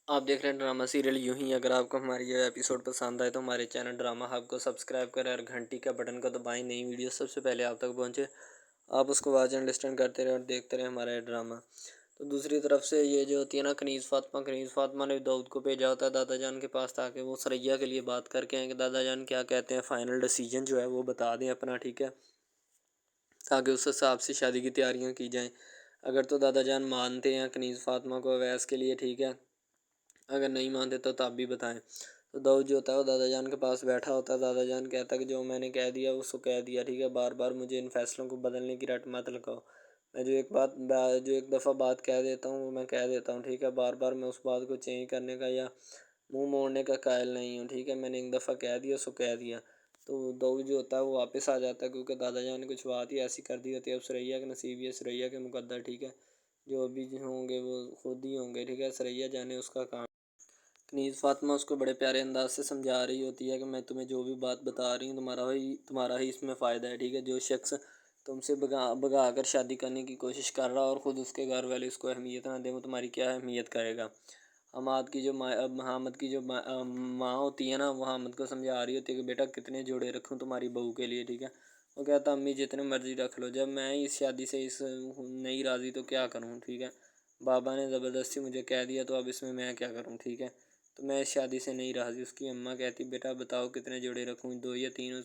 آپ دیکھ رہے ہیں ڈرامہ سیریل یوں ہی۔ اگر آپ کو ہماری یہ ایپیسوڈ پسند آئے تو ہمارے چینل ڈرامہ ہب کو سبسکرائب کریں اور گھنٹی کا بٹن کو دبائیں، نئی ویڈیو سب سے پہلے آپ تک پہنچے، آپ اس کو واچ اینڈ لسٹن کرتے رہیں اور دیکھتے رہیں ہمارا یہ ڈرامہ۔ تو دوسری طرف سے یہ جو ہوتی ہے نا کنیز فاطمہ نے داؤد کو بھیجا ہوتا ہے دادا جان کے پاس تاکہ وہ ثریا کے لیے بات کر کے آئیں کہ دادا جان کیا کہتے ہیں، فائنل ڈیسیجن جو ہے وہ بتا دیں اپنا، ٹھیک ہے، تاکہ اس حساب سے شادی کی تیاریاں کی جائیں۔ اگر تو دادا جان مانتے ہیں کنیز فاطمہ کو اویس کے لیے، ٹھیک ہے، اگر نہیں مانتے تو تب بھی بتائیں۔ تو داؤد جو ہوتا ہے وہ دادا جان کے پاس بیٹھا ہوتا ہے، دادا جان کہتا ہے کہ جو میں نے کہہ دیا اس کو کہہ دیا، ٹھیک ہے، بار بار مجھے ان فیصلوں کو بدلنے کی رٹ مت لگاؤ، میں جو ایک دفعہ بات کہہ دیتا ہوں وہ میں کہہ دیتا ہوں، ٹھیک ہے، بار بار میں اس بات کو چینج کرنے کا یا منہ موڑنے کا قائل نہیں ہوں، ٹھیک ہے، میں نے ایک دفعہ کہہ دیا سو کہہ دیا۔ تو داؤد جو ہوتا ہے وہ واپس آ جاتا ہے کیونکہ دادا جان نے کچھ بات ہی ایسی کر دی ہوتی ہے۔ اب ثریا کے نصیب یا ثریا کے مقدر، ٹھیک ہے، جو بھی ہوں گے وہ خود ہی ہوں گے، ٹھیک ہے، ثریا جانے اس کا کام۔ کنیز فاطمہ اس کو بڑے پیارے انداز سے سمجھا رہی ہوتی ہے کہ میں تمہیں جو بھی بات بتا رہی ہوں تمہارا ہی اس میں فائدہ ہے، ٹھیک ہے، جو شخص تم سے بگا کر شادی کرنے کی کوشش کر رہا اور خود اس کے گھر والے اس کو اہمیت نہ دیں، وہ تمہاری کیا اہمیت کرے گا۔ حامد کی جو ماں ہوتی ہے نا، وہ حامد کو سمجھا رہی ہوتی ہے کہ بیٹا کتنے جوڑے رکھوں تمہاری بہو کے لیے، ٹھیک ہے، وہ کہتا امی جتنے مرضی رکھ لو، جب میں اس شادی سے نہیں راضی تو کیا کروں، ٹھیک ہے، بابا نے زبردستی مجھے کہہ دیا تو اب اس میں کیا کروں، ٹھیک ہے، تو میں اس شادی سے نہیں راضی۔ اس کی اماں کہتی بیٹا بتاؤ کتنے جوڑے رکھوں، 2 یا 3؟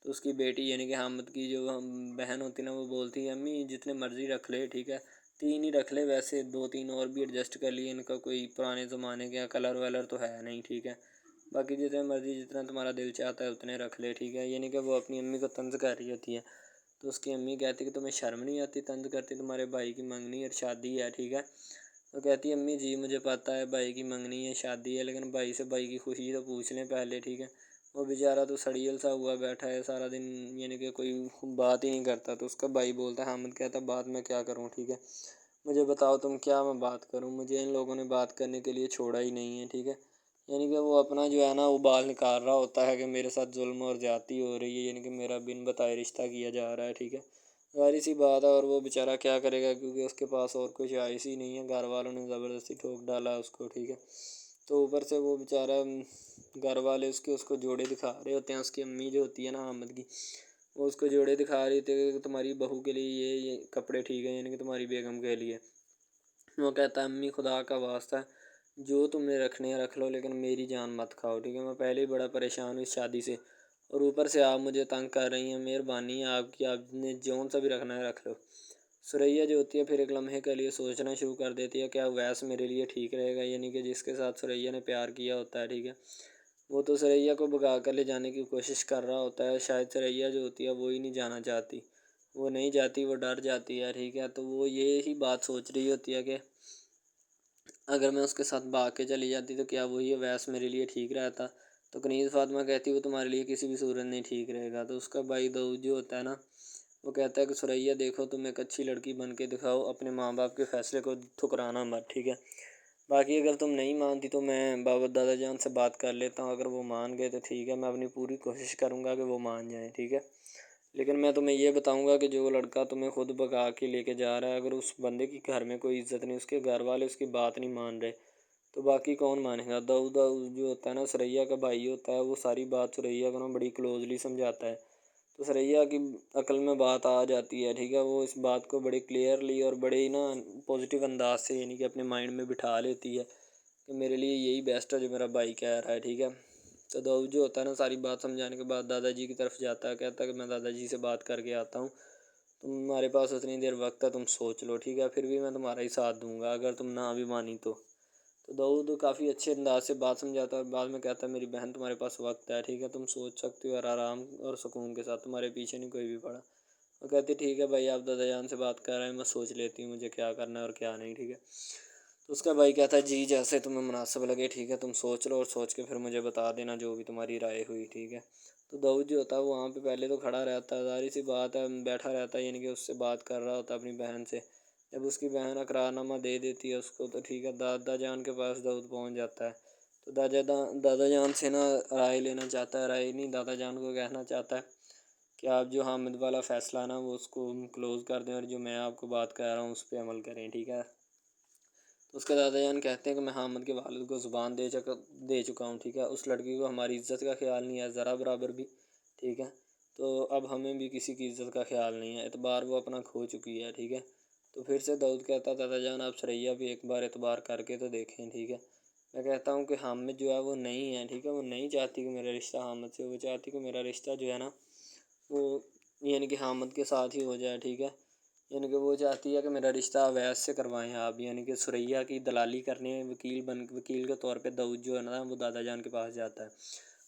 تو اس کی بیٹی یعنی کہ حامد کی جو بہن ہوتی نا وہ بولتی ہے امی جتنے مرضی رکھ لے، ٹھیک ہے، 3 ہی رکھ لے، ویسے 2-3 اور بھی ایڈجسٹ کر لیے، ان کا کوئی پرانے زمانے کا کلر ولر تو ہے نہیں، ٹھیک ہے، باقی جتنے مرضی جتنا تمہارا دل چاہتا ہے اتنے رکھ لے، ٹھیک ہے، یعنی کہ وہ اپنی امی کو طنز کر رہی ہوتی ہے۔ تو اس کی امی کہتی کہ تمہیں شرم نہیں آتی طنز کرتی، تمہارے بھائی کی منگنی اور شادی ہے، ٹھیک ہے، وہ کہتی ہے امی جی مجھے پتہ ہے بھائی کی منگنی ہے شادی ہے، لیکن بھائی سے بھائی کی خوشی تو پوچھ لیں پہلے، ٹھیک ہے، وہ بیچارہ تو سڑیل سا ہوا بیٹھا ہے سارا دن، یعنی کہ کوئی بات ہی نہیں کرتا۔ تو اس کا بھائی بولتا ہے حامد کہتا ہے بات میں کیا کروں، ٹھیک ہے، مجھے بتاؤ تم کیا میں بات کروں، مجھے ان لوگوں نے بات کرنے کے لیے چھوڑا ہی نہیں ہے، ٹھیک ہے، یعنی کہ وہ اپنا جو ہے نا ابال نکال رہا ہوتا ہے کہ میرے ساتھ ظلم اور زیادتی ہو رہی ہے، یعنی کہ میرا بن بتائے رشتہ کیا جا رہا ہے، ٹھیک ہے، ظاہر سی بات ہے، اور وہ بیچارہ کیا کرے گا کیونکہ اس کے پاس اور کوئی چوائس ہی نہیں ہے، گھر والوں نے زبردستی ٹھوک ڈالا اس کو، ٹھیک ہے، تو اوپر سے وہ بیچارہ گھر والے اس کو جوڑے دکھا رہے ہوتے ہیں، اس کی امی جو ہوتی ہے نا حامد کی، وہ اس کو جوڑے دکھا رہی تھی کہ تمہاری بہو کے لیے یہ کپڑے ٹھیک ہیں، یعنی کہ تمہاری بیگم کے لیے۔ وہ کہتا ہے امی خدا کا واسطہ ہے جو تم نے رکھنے ہیں رکھ لو لیکن میری جان مت کھاؤ، ٹھیک ہے، میں پہلے ہی بڑا پریشان ہوں اس شادی سے، اور اوپر سے آپ مجھے تنگ کر رہی ہیں، مہربانی ہے آپ کی، آپ نے جون سا بھی رکھنا ہے رکھ لو۔ ثریا جو ہوتی ہے پھر ایک لمحے کے لیے سوچنا شروع کر دیتی ہے کیا اویس میرے لیے ٹھیک رہے گا، یعنی کہ جس کے ساتھ ثریا نے پیار کیا ہوتا ہے، ٹھیک ہے، وہ تو ثریا کو بھگا کر لے جانے کی کوشش کر رہا ہوتا ہے، شاید ثریا جو ہوتی ہے وہ ہی نہیں جانا چاہتی، وہ نہیں جاتی، وہ ڈر جاتی ہے، ٹھیک ہے، تو وہ یہی بات سوچ رہی ہوتی ہے کہ اگر میں اس کے ساتھ بھاگ کے چلی جاتی تو کیا وہی اویس میرے لیے ٹھیک رہتا۔ تو کنیز فاطمہ کہتی وہ تمہارے لیے کسی بھی صورت نہیں ٹھیک رہے گا۔ تو اس کا بھائی داؤد جو ہوتا ہے نا وہ کہتا ہے کہ ثریا دیکھو تم ایک اچھی لڑکی بن کے دکھاؤ، اپنے ماں باپ کے فیصلے کو ٹھکرانا مت، ٹھیک ہے، باقی اگر تم نہیں مانتی تو میں بابا دادا جان سے بات کر لیتا ہوں، اگر وہ مان گئے تو ٹھیک ہے، میں اپنی پوری کوشش کروں گا کہ وہ مان جائیں، ٹھیک ہے، لیکن میں تمہیں یہ بتاؤں گا کہ جو لڑکا تمہیں خود بگا کے لے کے جا رہا ہے، اگر اس بندے کی گھر میں کوئی عزت نہیں، اس کے گھر والے اس کی بات نہیں مان رہے تو باقی کون مانے گا۔ داؤد جو ہوتا ہے نا ثریا کا بھائی ہوتا ہے، وہ ساری بات ثریا کو نا بڑی کلوزلی سمجھاتا ہے، تو ثریا کی عقل میں بات آ جاتی ہے، ٹھیک ہے، وہ اس بات کو بڑے کلیئرلی اور بڑے ہی نا پازیٹیو انداز سے یعنی کہ اپنے مائنڈ میں بٹھا لیتی ہے کہ میرے لیے یہی بیسٹ ہے جو میرا بھائی کہہ رہا ہے، ٹھیک ہے۔ تو داؤد جو ہوتا ہے نا ساری بات سمجھانے کے بعد دادا جی کی طرف جاتا ہے، کہتا ہے کہ میں دادا جی سے بات کر کے آتا ہوں، تمہارے پاس اتنی دیر وقت ہے، تم سوچ لو، ٹھیک ہے، پھر بھی میں تمہارا ہی ساتھ دوں گا اگر تم نہ بھی مانی تو۔ داؤد کافی اچھے انداز سے بات سمجھاتا ہے اور بعد میں کہتا ہے میری بہن تمہارے پاس وقت ہے، ٹھیک ہے، تم سوچ سکتے ہو اور آرام اور سکون کے ساتھ، تمہارے پیچھے نہیں کوئی بھی پڑا۔ وہ کہتی ٹھیک ہے بھائی آپ دادا جان سے بات کر رہے ہیں، میں سوچ لیتی ہوں مجھے کیا کرنا ہے اور کیا نہیں، ٹھیک ہے۔ تو اس کا بھائی کہتا ہے جی جیسے تمہیں مناسب لگے، ٹھیک ہے، تم سوچ لو اور سوچ کے پھر مجھے بتا دینا جو بھی تمہاری رائے ہوئی، ٹھیک ہے۔ تو داؤد جو ہوتا ہے وہ وہاں پہ پہلے تو کھڑا رہتا ہے، ظاہر سی بات ہے بیٹھا رہتا ہے، یعنی کہ اس سے بات کر رہا ہوتا ہے اپنی بہن سے، جب اس کی بہن اقرار نامہ دے دیتی ہے اس کو تو ٹھیک ہے دادا جان کے پاس داؤد پہنچ جاتا ہے، تو دادا جان سے نا رائے لینا چاہتا ہے، رائے نہیں دادا جان کو کہنا چاہتا ہے کہ آپ جو حامد والا فیصلہ نا وہ اس کو کلوز کر دیں اور جو میں آپ کو بات کر رہا ہوں اس پہ عمل کریں، ٹھیک ہے۔ تو اس کے دادا جان کہتے ہیں کہ میں حامد کے والد کو زبان دے چکا ہوں، ٹھیک ہے، اس لڑکی کو ہماری عزت کا خیال نہیں ہے ذرا برابر بھی، ٹھیک ہے، تو اب ہمیں بھی کسی کی عزت کا خیال نہیں ہے، اعتبار وہ اپنا کھو چکی ہے، ٹھیک ہے۔ تو پھر سے داؤد کہتا دادا جان آپ ثریا بھی ایک بار اعتبار کر کے تو دیکھیں، ٹھیک ہے۔ میں کہتا ہوں کہ حامد جو ہے وہ نہیں ہے، ٹھیک ہے، وہ نہیں چاہتی کہ میرا رشتہ حامد سے، وہ چاہتی کہ میرا رشتہ جو ہے نا وہ یعنی کہ حامد کے ساتھ ہی ہو جائے، ٹھیک ہے، یعنی کہ وہ چاہتی ہے کہ میرا رشتہ اویس سے کروائیں آپ، یعنی کہ ثریا کی دلالی کرنے وکیل کے طور پہ داؤد جو ہے نا وہ دادا جان کے پاس جاتا ہے۔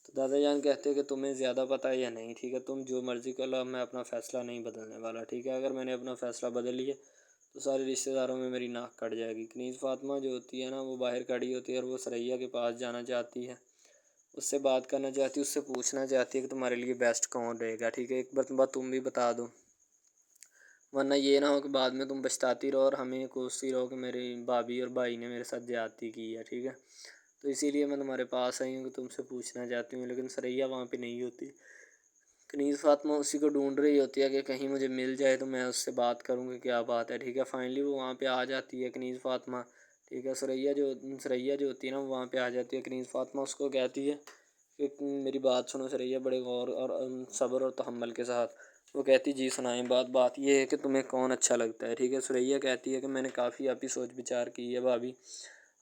تو دادا جان کہتے ہیں کہ تمہیں زیادہ پتہ ہے یا نہیں، ٹھیک ہے، تم جو مرضی کر لو، میں اپنا فیصلہ نہیں بدلنے والا، ٹھیک ہے، اگر میں نے اپنا فیصلہ بدل لیا تو سارے رشتہ داروں میں میری ناک کٹ جائے گی۔ کنیز فاطمہ جو ہوتی ہے نا وہ باہر کھڑی ہوتی ہے اور وہ ثریا کے پاس جانا چاہتی ہے، اس سے بات کرنا چاہتی ہے، اس سے پوچھنا چاہتی ہے کہ تمہارے لیے بیسٹ کون رہے گا، ٹھیک ہے، ایک بات تم بھی بتا دو، ورنہ یہ نہ ہو کہ بعد میں تم پچھتاتی رہو اور ہمیں کوستی رہو کہ میری بھابھی اور بھائی نے میرے ساتھ زیادتی کی ہے، ٹھیک ہے۔ تو اسی لیے میں تمہارے پاس آئی ہوں کہ تم سے پوچھنا چاہتی ہوں، لیکن ثریا وہاں پہ نہیں ہوتی۔ کنیز فاطمہ اسی کو ڈھونڈ رہی ہوتی ہے کہ کہیں مجھے مل جائے تو میں اس سے بات کروں کہ کیا بات ہے، ٹھیک ہے۔ فائنلی وہ وہاں پہ آ جاتی ہے کنیز فاطمہ، ٹھیک ہے، ثریا جو ہوتی ہے نا وہ وہاں پہ آ جاتی ہے۔ کنیز فاطمہ اس کو کہتی ہے کہ میری بات سنو ثریا بڑے غور اور صبر اور تحمل کے ساتھ۔ وہ کہتی جی سنائیں، بات یہ ہے کہ تمہیں کون اچھا لگتا ہے، ٹھیک ہے۔ ثریا کہتی ہے کہ میں نے کافی آپ ہی سوچ بچار کی ہے بھابھی،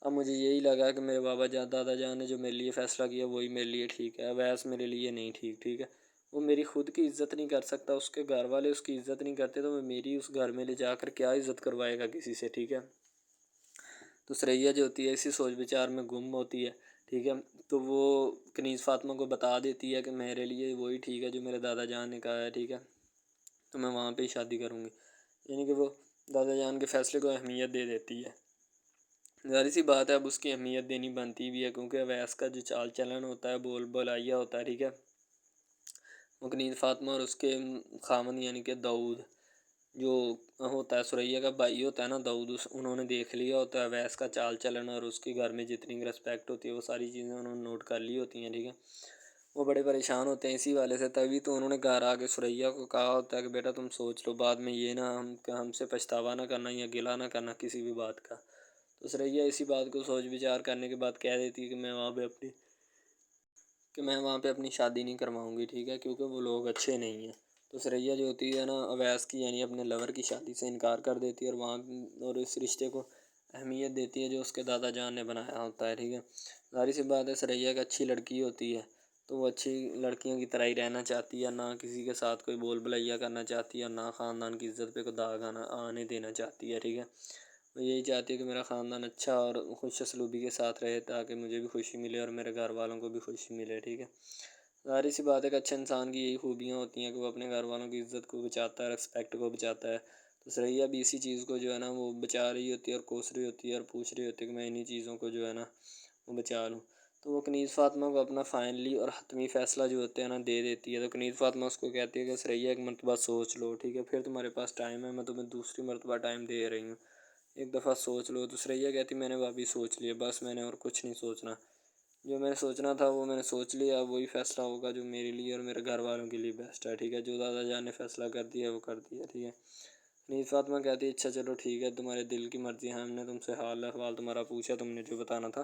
اب مجھے یہی لگا کہ میرے بابا جان دادا جان نے جو میرے لیے فیصلہ کیا وہی میرے لیے ٹھیک ہے، اویس میرے لیے نہیں ٹھیک، ٹھیک ہے، وہ میری خود کی عزت نہیں کر سکتا، اس کے گھر والے اس کی عزت نہیں کرتے، تو وہ میری اس گھر میں لے جا کر کیا عزت کروائے گا کسی سے، ٹھیک ہے۔ تو ثریا جو ہوتی ہے اسی سوچ بچار میں گم ہوتی ہے، ٹھیک ہے، تو وہ کنیز فاطمہ کو بتا دیتی ہے کہ میرے لیے وہی ٹھیک ہے جو میرے دادا جان نے کہا ہے، ٹھیک ہے، تو میں وہاں پہ ہی شادی کروں گی، یعنی کہ وہ دادا جان کے فیصلے کو اہمیت دے دیتی ہے۔ ظاہر سی بات ہے اب اس کی اہمیت دینی بنتی بھی ہے، کیونکہ اویس کا جو چال چلن ہوتا ہے بول بلائیا ہوتا ہے، ٹھیک ہے، وہ کنیز فاطمہ اور اس کے خامن یعنی کہ داؤد جو ہوتا ہے ثریا کا بھائی ہوتا ہے نا داؤد، انہوں نے دیکھ لیا ہوتا ہے اویس کا چال چلن اور اس کے گھر میں جتنی رسپیکٹ ہوتی ہے وہ ساری چیزیں انہوں نے نوٹ کر لی ہوتی ہیں، ٹھیک ہے۔ وہ بڑے پریشان ہوتے ہیں اسی والے سے، تبھی تو انہوں نے گھر آ کے ثریا کو کہا ہوتا ہے کہ بیٹا تم سوچ لو، بعد میں یہ نہ ہم سے پچھتاوا نہ کرنا یا گلا نہ کرنا کسی بھی بات کا۔ تو ثریا اسی بات کو سوچ بچار کرنے کے بعد کہہ دیتی ہے کہ میں وہاں پہ اپنی شادی نہیں کرواؤں گی، ٹھیک ہے، کیونکہ وہ لوگ اچھے نہیں ہیں۔ تو ثریا جو ہوتی ہے نا اویس کی یعنی اپنے لور کی شادی سے انکار کر دیتی ہے اور اس رشتے کو اہمیت دیتی ہے جو اس کے دادا جان نے بنایا ہوتا ہے، ٹھیک ہے۔ ظاہر سی بات ہے ثریا ایک اچھی لڑکی ہوتی ہے تو وہ اچھی لڑکیوں کی طرح ہی رہنا چاہتی ہے، نہ کسی کے ساتھ کوئی بول بلائیا کرنا چاہتی ہے، نہ خاندان کی عزت پہ کوئی داغ آنے دینا چاہتی ہے، ٹھیک ہے۔ وہ یہی چاہتی ہے کہ میرا خاندان اچھا اور خوش اسلوبی کے ساتھ رہے تاکہ مجھے بھی خوشی ملے اور میرے گھر والوں کو بھی خوشی ملے، ٹھیک ہے۔ ظاہر سی بات ہے کہ اچھے انسان کی یہی خوبیاں ہوتی ہیں کہ وہ اپنے گھر والوں کی عزت کو بچاتا ہے، رسپیکٹ کو بچاتا ہے۔ تو ثریا بھی اسی چیز کو جو ہے نا وہ بچا رہی ہوتی ہے اور کوس رہی ہوتی ہے اور پوچھ رہی ہوتی ہے کہ میں انہی چیزوں کو جو ہے نا وہ بچا لوں۔ تو وہ کنیز فاطمہ کو اپنا فائنلی اور حتمی فیصلہ جو ہوتے ہیں نا دے دیتی ہے۔ تو کنیز فاطمہ اس کو کہتی ہے کہ ثریا ایک مرتبہ سوچ لو، ٹھیک ہے، پھر تمہارے پاس ٹائم ہے، میں تمہیں دوسری مرتبہ ٹائم دے رہی ہوں، ایک دفعہ سوچ لو۔ تو ثریا کہتی میں نے بھابھی سوچ لیا، بس میں نے اور کچھ نہیں سوچنا، جو میں نے سوچنا تھا وہ میں نے سوچ لیا، اب وہی فیصلہ ہوگا جو میرے لیے اور میرے گھر والوں کے لیے بیسٹ ہے، ٹھیک ہے، جو دادا جان نے فیصلہ کر دیا وہ کر دیا، ٹھیک ہے۔ کنیز فاطمہ کہتی ہے اچھا چلو ٹھیک ہے، تمہارے دل کی مرضی ہے، ہم نے تم سے حال احوال تمہارا پوچھا، تم نے جو بتانا تھا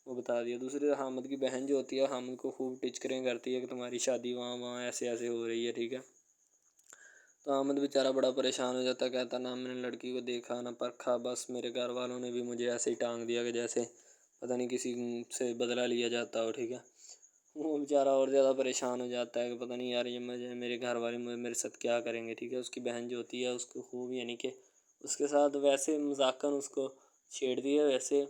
وہ بتا دیا۔ دوسری طرف حامد کی بہن جو ہوتی ہے حامد کو خوب ٹچکریں کرتی ہے کہ تمہاری شادی وہاں ایسے ایسے ہو رہی ہے، ٹھیک ہے۔ تو حامد بیچارہ بڑا پریشان ہو جاتا ہے، کہتا نہ میں نے لڑکی کو دیکھا نہ پرکھا، بس میرے گھر والوں نے بھی مجھے ایسے ہی ٹانگ دیا کہ جیسے پتہ نہیں کسی سے بدلہ لیا جاتا ہو، ٹھیک ہے۔ وہ بیچارہ اور زیادہ پریشان ہو جاتا ہے کہ پتہ نہیں یار یہ میرے گھر والے میرے ساتھ کیا کریں گے، ٹھیک ہے۔ اس کی بہن جو ہوتی ہے اس کو خوب یعنی کہ اس کے ساتھ ویسے مذاقاً اس کو چھیڑ دیا، ویسے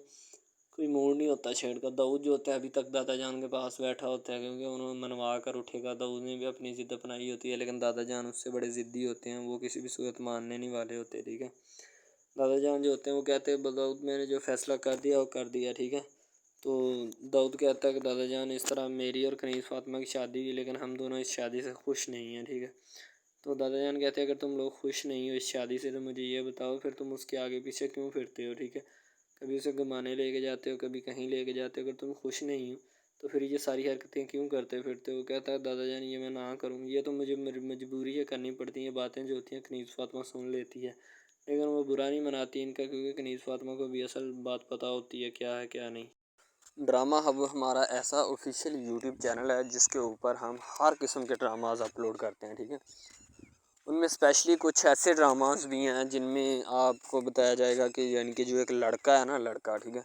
کوئی موڈ نہیں ہوتا چھیڑ کا۔ داؤد جو ہوتا ہے ابھی تک دادا جان کے پاس بیٹھا ہوتا ہے کیونکہ انہوں نے منوا کر اٹھے گا، داؤد نے بھی اپنی ضد اپنائی ہوتی ہے، لیکن دادا جان اس سے بڑے ضدی ہوتے ہیں، وہ کسی بھی صورت ماننے نہیں والے ہوتے، ٹھیک ہے۔ دادا جان جو ہوتے ہیں وہ کہتے ہیں داؤد میں نے جو فیصلہ کر دیا وہ کر دیا، ٹھیک ہے۔ تو داؤد کہتا ہے کہ دادا جان اس طرح میری اور کنیز فاطمہ کی شادی ہوئی لیکن ہم دونوں اس شادی سے خوش نہیں ہیں، ٹھیک ہے۔ تو دادا جان کہتے ہیں اگر تم لوگ خوش نہیں ہو اس شادی سے تو مجھے یہ بتاؤ پھر تم اس کے آگے پیچھے کیوں پھرتے ہو، ٹھیک ہے، کبھی اسے گھمانے لے کے جاتے ہو کبھی کہیں لے کے جاتے ہو، اگر تم خوش نہیں ہو تو پھر یہ ساری حرکتیں کیوں کرتے پھرتے ہو۔ کہتا ہے دادا جان یہ میں نہ کروں، یہ تو مجھے مجبوری ہے کرنی پڑتی ہیں، یہ باتیں جو ہوتی ہیں کنیز فاطمہ سن لیتی ہے، لیکن وہ برا نہیں مناتی ان کا، کیونکہ کنیز فاطمہ کو بھی اصل بات پتہ ہوتی ہے کیا ہے کیا نہیں۔ ڈرامہ ہب ہمارا ایسا آفیشیل یوٹیوب چینل ہے جس کے اوپر ہم ہر قسم کے ڈراماز اپلوڈ کرتے ہیں، ٹھیک ہے۔ ان میں اسپیشلی کچھ ایسے ڈراماز بھی ہیں جن میں آپ کو بتایا جائے گا کہ یعنی کہ جو ایک لڑکا ہے نا، لڑکا، ٹھیک ہے،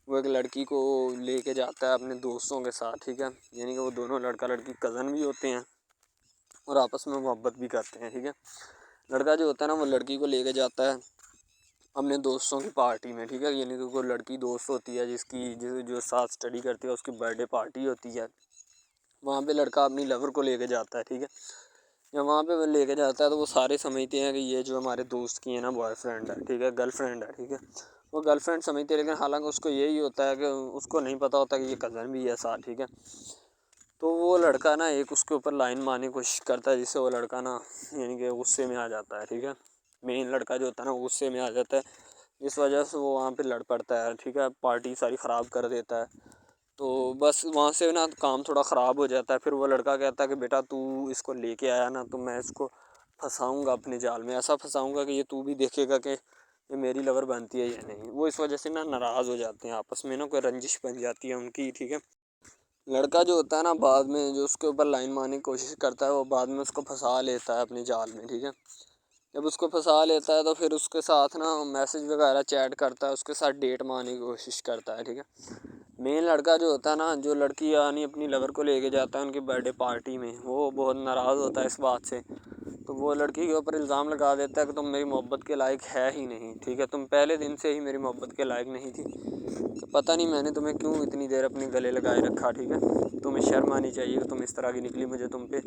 وہ ایک لڑکی کو لے کے جاتا ہے اپنے دوستوں کے ساتھ، ٹھیک ہے، یعنی کہ وہ دونوں لڑکا لڑکی کزن بھی ہوتے ہیں اور آپس میں محبت بھی کرتے ہیں، ٹھیک ہے۔ لڑکا جو ہوتا ہے نا وہ لڑکی کو لے کے جاتا ہے اپنے دوستوں کی پارٹی میں، ٹھیک ہے، یعنی کہ کوئی لڑکی دوست ہوتی ہے جو ساتھ اسٹڈی کرتی ہے، اس کی برتھ ڈے پارٹی ہوتی ہے، وہاں پہ لڑکا اپنی لور کو لے کے جاتا ہے، ٹھیک ہے۔ جب وہاں پہ وہ لے کے جاتا ہے تو وہ سارے سمجھتے ہیں کہ یہ جو ہمارے دوست کی ہے نا بوائے فرینڈ ہے، ٹھیک ہے، گرل فرینڈ ہے، ٹھیک ہے، وہ گرل فرینڈ سمجھتے ہیں، لیکن حالانکہ اس کو یہی ہوتا ہے کہ اس کو نہیں پتہ ہوتا کہ یہ کزن بھی ہے ساتھ، ٹھیک ہے۔ تو وہ لڑکا نا ایک اس کے اوپر لائن مارنے کی کوشش کرتا ہے، جس سے وہ لڑکا نا یعنی کہ غصے میں آ جاتا ہے، ٹھیک ہے، مین لڑکا جو ہوتا ہے نا غصے میں آ جاتا ہے، جس وجہ سے وہ وہاں پہ لڑ پڑتا ہے، ٹھیک ہے، پارٹی ساری خراب کر دیتا ہے۔ تو بس وہاں سے نا کام تھوڑا خراب ہو جاتا ہے، پھر وہ لڑکا کہتا ہے کہ بیٹا تو اس کو لے کے آیا نا تو میں اس کو پھنساؤں گا اپنے جال میں، ایسا پھنساؤں گا کہ یہ تو بھی دیکھے گا کہ یہ میری لور بنتی ہے یا نہیں۔ وہ اس وجہ سے نا ناراض ہو جاتے ہیں، آپس میں نا کوئی رنجش بن جاتی ہے ان کی، ٹھیک ہے۔ لڑکا جو ہوتا ہے نا بعد میں جو اس کے اوپر لائن مارنے کی کوشش کرتا ہے، وہ بعد میں اس کو پھنسا لیتا ہے اپنے جال میں، ٹھیک ہے۔ جب اس کو پھنسا لیتا ہے تو پھر اس کے ساتھ نا میسج وغیرہ چیٹ کرتا ہے، اس کے ساتھ ڈیٹ مارنے کی کوشش کرتا ہے، ٹھیک ہے۔ مین لڑکا جو ہوتا ہے نا، جو لڑکی یعنی اپنی لور کو لے کے جاتا ہے ان کی برتھ ڈے پارٹی میں، وہ بہت ناراض ہوتا ہے اس بات سے، تو وہ لڑکی کے اوپر الزام لگا دیتا ہے کہ تم میری محبت کے لائق ہے ہی نہیں، ٹھیک ہے، تم پہلے دن سے ہی میری محبت کے لائق نہیں تھی، تو پتہ نہیں میں نے تمہیں کیوں اتنی دیر اپنے گلے لگائے رکھا، ٹھیک ہے، تمہیں شرم آنی چاہیے کہ تم اس طرح کی نکلی، مجھے تم پہ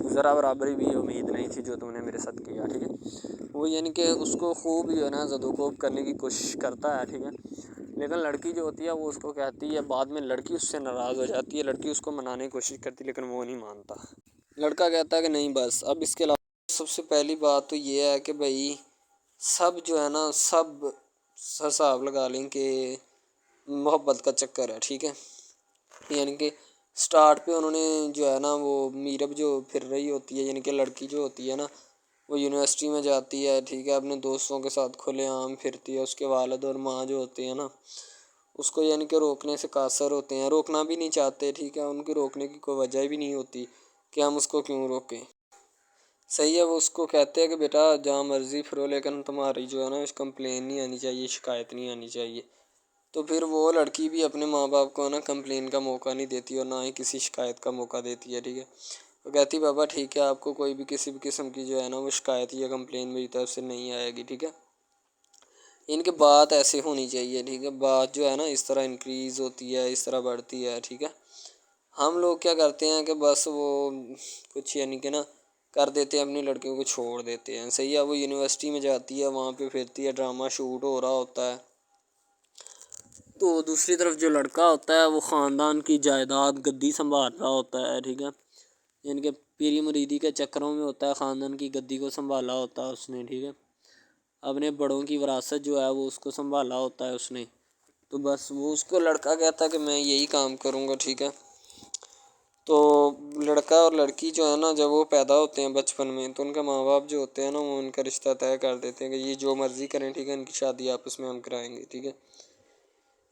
ذرا برابری بھی امید نہیں تھی جو تم نے میرے ساتھ کیا، ٹھیک ہے۔ وہ یعنی کہ اس کو خوب جو ہے نا زد و کوب کرنے کی کوشش کرتا ہے، ٹھیک ہے، لیکن لڑکی جو ہوتی ہے وہ اس کو کہتی ہے، بعد میں لڑکی اس سے ناراض ہو جاتی ہے، لڑکی اس کو منانے کی کوشش کرتی ہے لیکن وہ نہیں مانتا۔ لڑکا کہتا ہے کہ نہیں بس اب اس کے علاوہ سب سے پہلی بات تو یہ ہے کہ بھائی سب جو ہے نا سب حساب لگا لیں کہ محبت کا چکر ہے، ٹھیک ہے، یعنی کہ سٹارٹ پہ انہوں نے جو ہے نا وہ میرب جو پھر رہی ہوتی ہے، یعنی کہ لڑکی جو ہوتی ہے نا وہ یونیورسٹی میں جاتی ہے، ٹھیک ہے، اپنے دوستوں کے ساتھ کھلے عام پھرتی ہے، اس کے والد اور ماں جو ہوتے ہیں نا اس کو یعنی کہ روکنے سے قاصر ہوتے ہیں، روکنا بھی نہیں چاہتے، ٹھیک ہے، ان کی روکنے کی کوئی وجہ بھی نہیں ہوتی کہ ہم اس کو کیوں روکیں، صحیح ہے۔ وہ اس کو کہتے ہیں کہ بیٹا جہاں مرضی پھرو لیکن تمہاری جو ہے نا کمپلین نہیں آنی چاہیے، شکایت نہیں آنی چاہیے، تو پھر وہ لڑکی بھی اپنے ماں باپ کو نا کمپلین کا موقع نہیں دیتی اور نہ ہی کسی شکایت کا موقع دیتی ہے، ٹھیک ہے، وہ کہتی بابا ٹھیک ہے آپ کو کوئی بھی کسی بھی قسم کی جو ہے نا وہ شکایت یا کمپلین میری طرف سے نہیں آئے گی، ٹھیک ہے، ان کی بات ایسے ہونی چاہیے، ٹھیک ہے، بات جو ہے نا اس طرح انکریز ہوتی ہے، اس طرح بڑھتی ہے، ٹھیک ہے۔ ہم لوگ کیا کرتے ہیں کہ بس وہ کچھ یعنی کہ نا کر دیتے ہیں، اپنی لڑکیوں کو چھوڑ دیتے ہیں، صحیح ہے، وہ یونیورسٹی میں جاتی ہے، وہاں پہ پھرتی ہے، ڈرامہ شوٹ ہو رہا ہوتا ہے، تو دوسری طرف جو لڑکا ہوتا ہے وہ خاندان کی جائیداد گدی سنبھال رہا ہوتا ہے، ٹھیک ہے، یعنی کہ پیری مریدی کے چکروں میں ہوتا ہے، خاندان کی گدی کو سنبھالا ہوتا ہے اس نے، ٹھیک ہے، اپنے بڑوں کی وراثت جو ہے وہ اس کو سنبھالا ہوتا ہے اس نے، تو بس وہ اس کو لڑکا کہتا ہے کہ میں یہی کام کروں گا، ٹھیک ہے۔ تو لڑکا اور لڑکی جو ہے نا جب وہ پیدا ہوتے ہیں بچپن میں تو ان کے ماں باپ جو ہوتے ہیں نا وہ ان کا رشتہ طے کر دیتے ہیں کہ یہ جو مرضی کریں، ٹھیک ہے، ان کی شادی آپس میں ہم کرائیں گے، ٹھیک ہے،